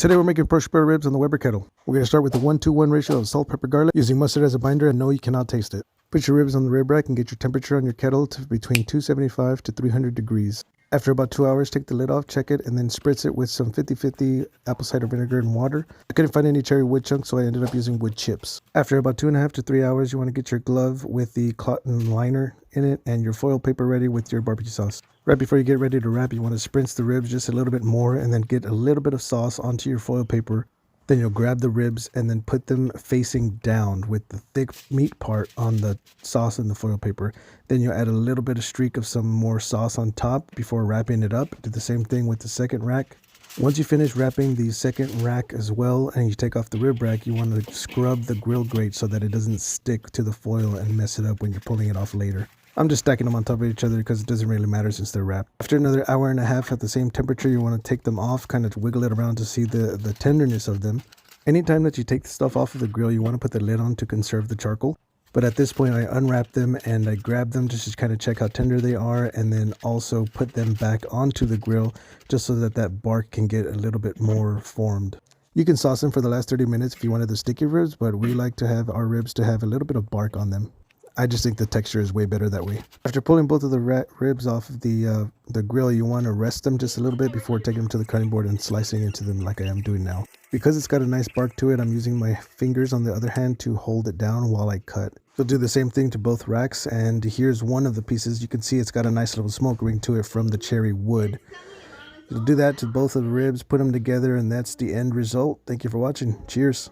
Today we're making pork spare ribs on the Weber kettle. We're going to start with the 1-to-1 ratio of salt, pepper, garlic, using mustard as a binder, and no, you cannot taste it. Put your ribs on the rib rack and get your temperature on your kettle to between 275 to 300 degrees. After about 2 hours, take the lid off, check it, and then spritz it with some 50-50 apple cider vinegar and water. I couldn't find any cherry wood chunks, so I ended up using wood chips. After about 2.5 to 3 hours, you want to get your glove with the cotton liner in it and your foil paper ready with your barbecue sauce. Right before you get ready to wrap, you want to spritz the ribs just a little bit more and then get a little bit of sauce onto your foil paper. Then you'll grab the ribs and then put them facing down with the thick meat part on the sauce and the foil paper. Then you'll add a little bit of streak of some more sauce on top before wrapping it up. Do the same thing with the second rack. Once you finish wrapping the second rack as well and you take off the rib rack, you want to scrub the grill grate so that it doesn't stick to the foil and mess it up when you're pulling it off later. I'm just stacking them on top of each other because it doesn't really matter since they're wrapped. After another hour and a half at the same temperature, you want to take them off, kind of wiggle it around to see the tenderness of them. Anytime that you take the stuff off of the grill, you want to put the lid on to conserve the charcoal. But at this point, I unwrap them and I grab them just to kind of check how tender they are, and then also put them back onto the grill just so that that bark can get a little bit more formed. You can sauce them for the last 30 minutes if you wanted the sticky ribs, but we like to have our ribs to have a little bit of bark on them. I just think the texture is way better that way. After pulling both of the ribs off of the grill, you want to rest them just a little bit before taking them to the cutting board and slicing into them like I am doing now. Because it's got a nice bark to it, I'm using my fingers on the other hand to hold it down while I cut. So do the same thing to both racks, and here's one of the pieces. You can see it's got a nice little smoke ring to it from the cherry wood. You'll do that to both of the ribs, put them together, and that's the end result. Thank you for watching. Cheers.